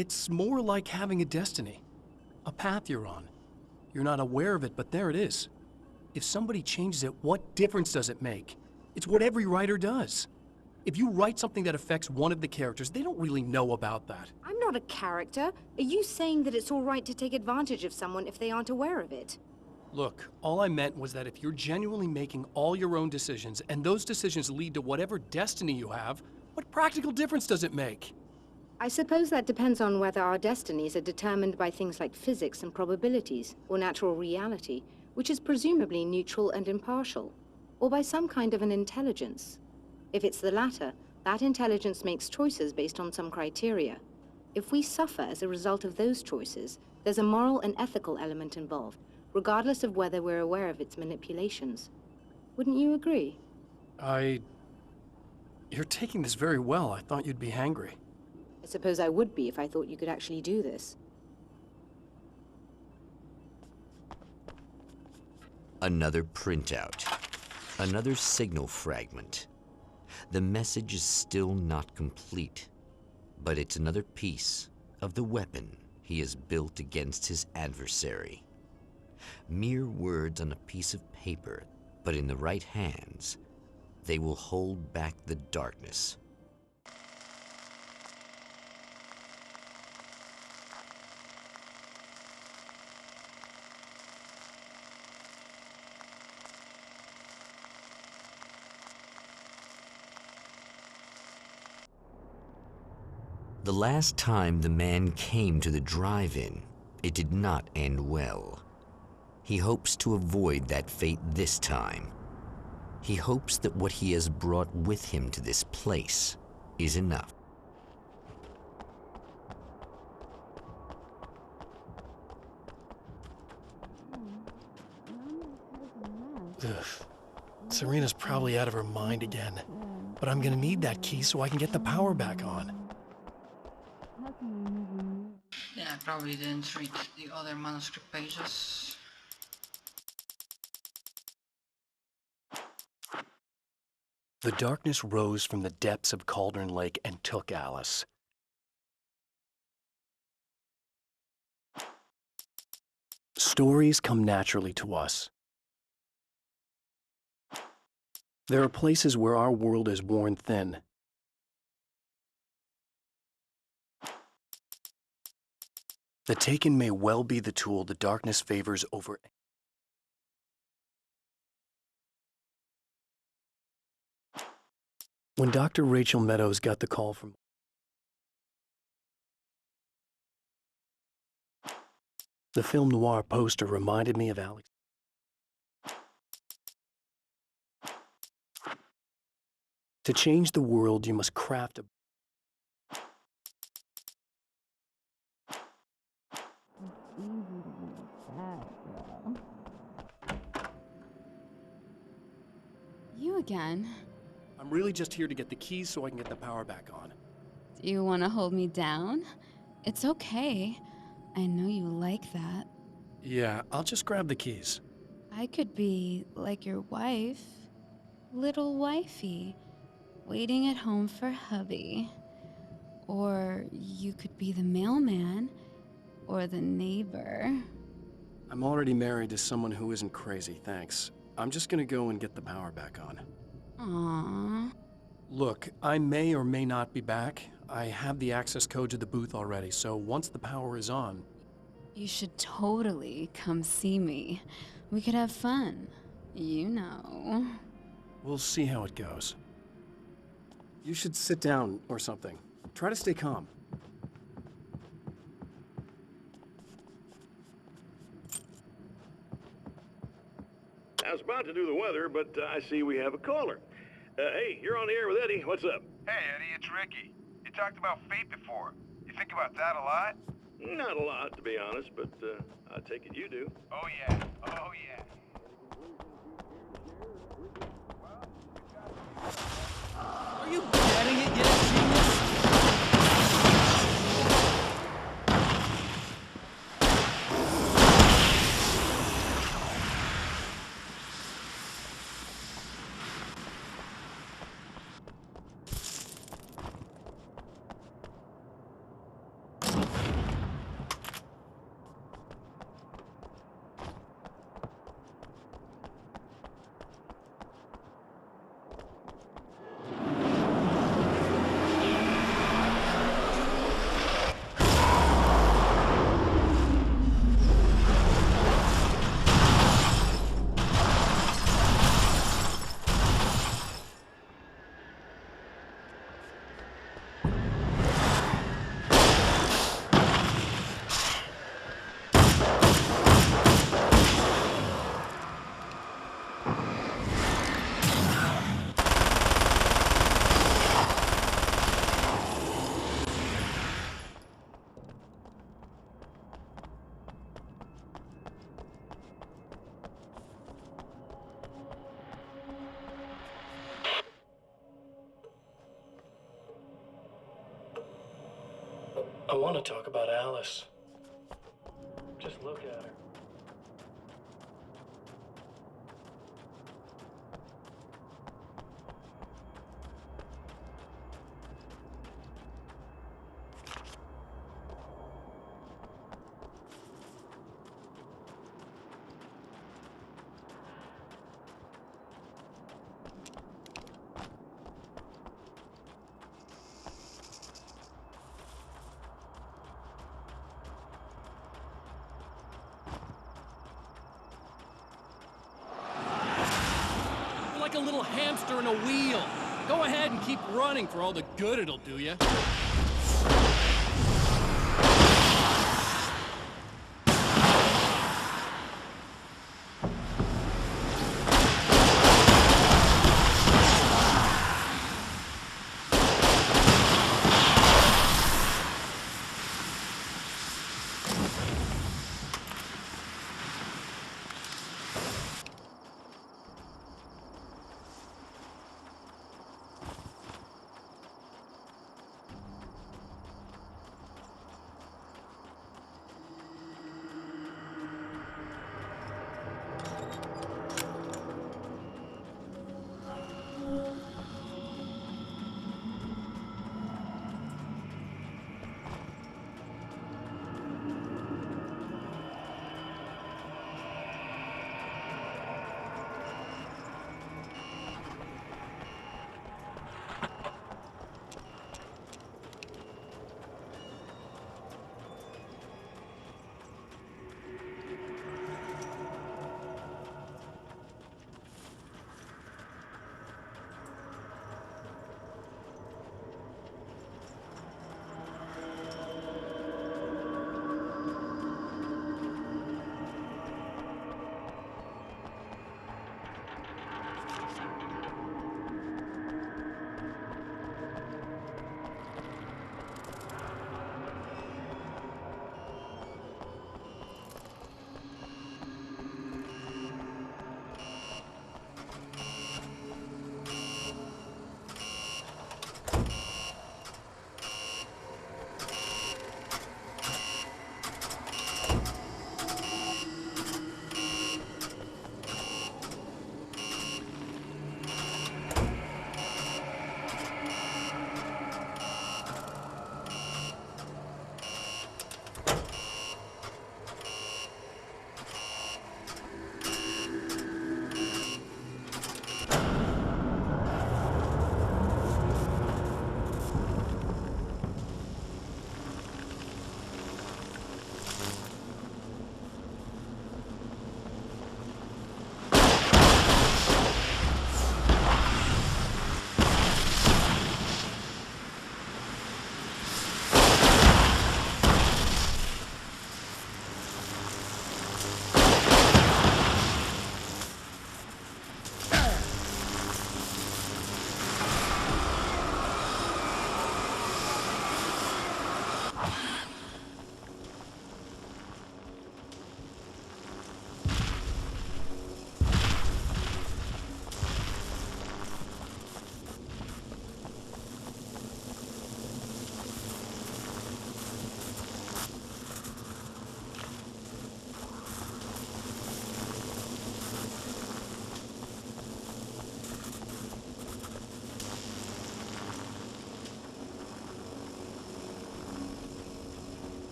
It's more like having a destiny. A path you're on. You're not aware of it, but there it is. If somebody changes it, what difference does it make? It's what every writer does. If you write something that affects one of the characters, they don't really know about that. I'm not a character. Are you saying that it's all right to take advantage of someone if they aren't aware of it? Look, all I meant was that if you're genuinely making all your own decisions, and those decisions lead to whatever destiny you have, what practical difference does it make? I suppose that depends on whether our destinies are determined by things like physics and probabilities, or natural reality, which is presumably neutral and impartial, or by some kind of an intelligence. If it's the latter, that intelligence makes choices based on some criteria. If we suffer as a result of those choices, there's a moral and ethical element involved, regardless of whether we're aware of its manipulations. Wouldn't you agree? You're taking this very well. I thought you'd be hangry. I suppose I would be if I thought you could actually do this. Another printout. Another signal fragment. The message is still not complete, but it's another piece of the weapon he has built against his adversary. Mere words on a piece of paper, but in the right hands, they will hold back the darkness. The last time the man came to the drive-in, it did not end well. He hopes to avoid that fate this time. He hopes that what he has brought with him to this place is enough. Ugh. Serena's probably out of her mind again. But I'm gonna need that key so I can get the power back on. Yeah, I probably didn't read the other manuscript pages. The darkness rose from the depths of Cauldron Lake and took Alice. Stories come naturally to us. There are places where our world is worn thin. The Taken may well be the tool the darkness favors over. When Dr. Rachel Meadows got the call from the film noir poster reminded me of Alex. To change the world, you must craft a... You again? I'm really just here to get the keys so I can get the power back on. Do you want to hold me down? It's okay. I know you like that. Yeah, I'll just grab the keys. I could be like your wife. Little wifey. Waiting at home for hubby. Or you could be the mailman. Or the neighbor. I'm already married to someone who isn't crazy, thanks. I'm just gonna go and get the power back on. Aww. Look, I may or may not be back. I have the access code to the booth already, so once the power is on... You should totally come see me. We could have fun. You know. We'll see how it goes. You should sit down or something. Try to stay calm. I was about to do the weather, but I see we have a caller. Hey, you're on the air with Eddie. What's up? Hey, Eddie, it's Ricky. You talked about fate before. You think about that a lot? Not a lot, to be honest, but I take it you do. Oh, yeah. Oh, yeah. Are you getting it yet, genius? want to talk about Alice. Just look at her. You're like a little hamster in a wheel. Go ahead and keep running for all the good it'll do you.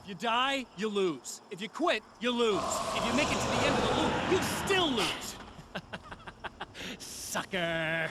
If you die, you lose. If you quit, you lose. If you make it to the end of the loop, you still lose. Sucker.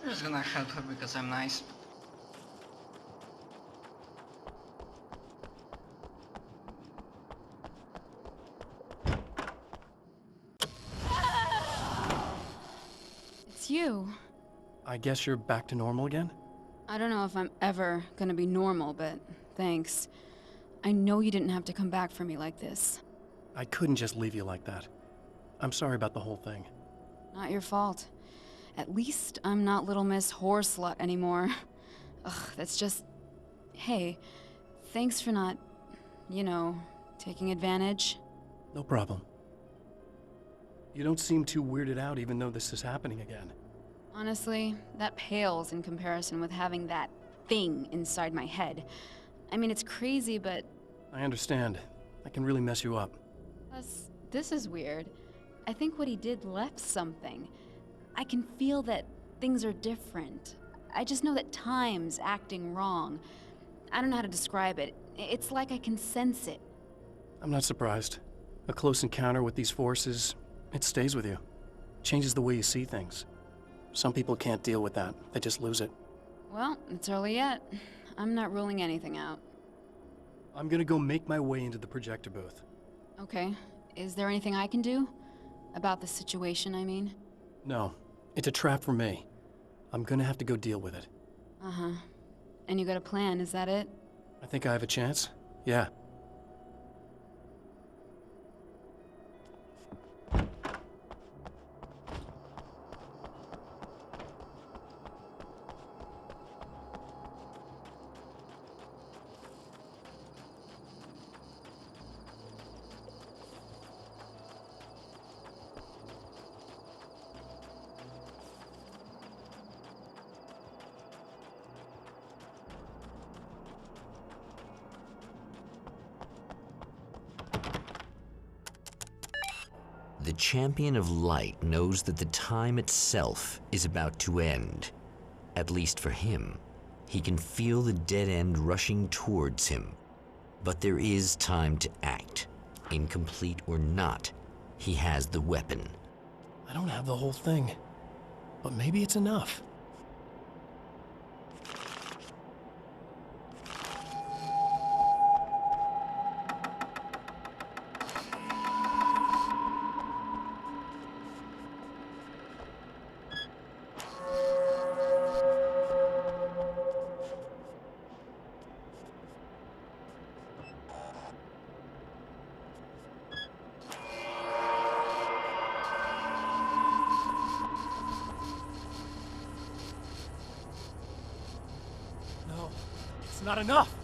I'm just gonna help her because I'm nice. It's you. I guess you're back to normal again? I don't know if I'm ever gonna be normal, but thanks. I know you didn't have to come back for me like this. I couldn't just leave you like that. I'm sorry about the whole thing. Not your fault. At least I'm not Little Miss Whore Slut anymore. Ugh, that's just... Hey, thanks for not, you know, taking advantage. No problem. You don't seem too weirded out even though this is happening again. Honestly, that pales in comparison with having that thing inside my head. I mean, it's crazy, but... I understand. That can really mess you up. Plus, this is weird. I think what he did left something. I can feel that things are different. I just know that time's acting wrong. I don't know how to describe it. It's like I can sense it. I'm not surprised. A close encounter with these forces, it stays with you. Changes the way you see things. Some people can't deal with that. They just lose it. Well, it's early yet. I'm not ruling anything out. I'm gonna go make my way into the projector booth. Okay. Is there anything I can do? About the situation, I mean? No, it's a trap for me. I'm gonna have to go deal with it. Uh-huh. And you got a plan, is that it? I think I have a chance. Yeah. The Champion of Light knows that the time itself is about to end. At least for him. He can feel the dead end rushing towards him. But there is time to act. Incomplete or not, he has the weapon. I don't have the whole thing. But maybe it's enough. No, it's not enough.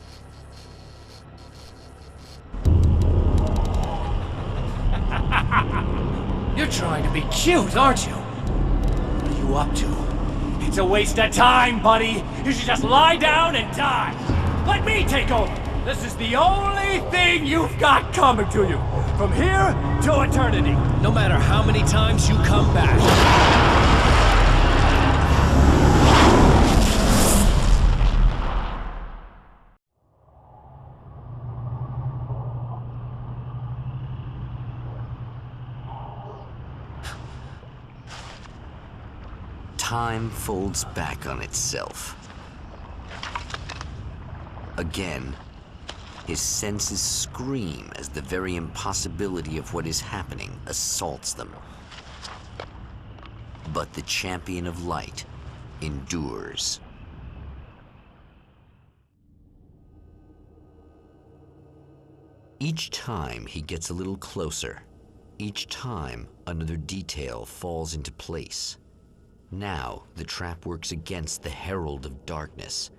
You're trying to be cute, aren't you? What are you up to? It's a waste of time, buddy. You should just lie down and die. Let me take over. This is the only thing you've got coming to you. From here to eternity. No matter how many times you come back. Time folds back on itself. Again, his senses scream as the very impossibility of what is happening assaults them. But the Champion of Light endures. Each time he gets a little closer. Each time another detail falls into place. Now, the trap works against the Herald of Darkness.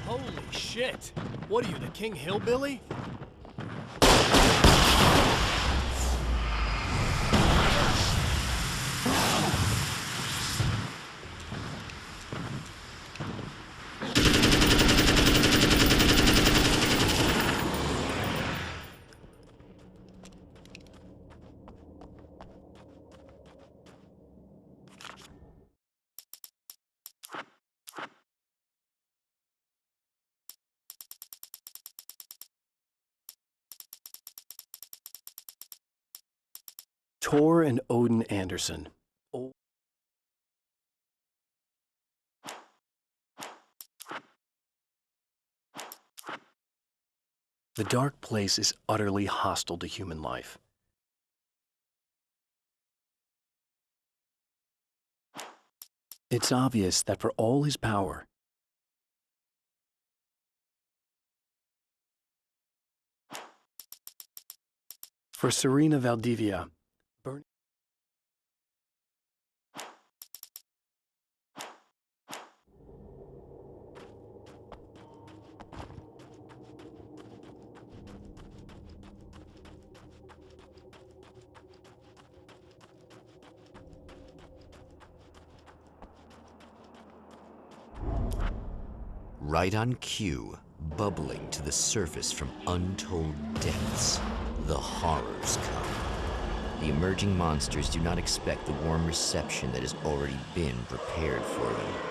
Holy shit! What are you, the King Hillbilly? Tor and Odin Anderson. Oh. The dark place is utterly hostile to human life. It's obvious that for all his power, for Serena Valdivia, Right on cue, bubbling to the surface from untold depths, the horrors come. The emerging monsters do not expect the warm reception that has already been prepared for them.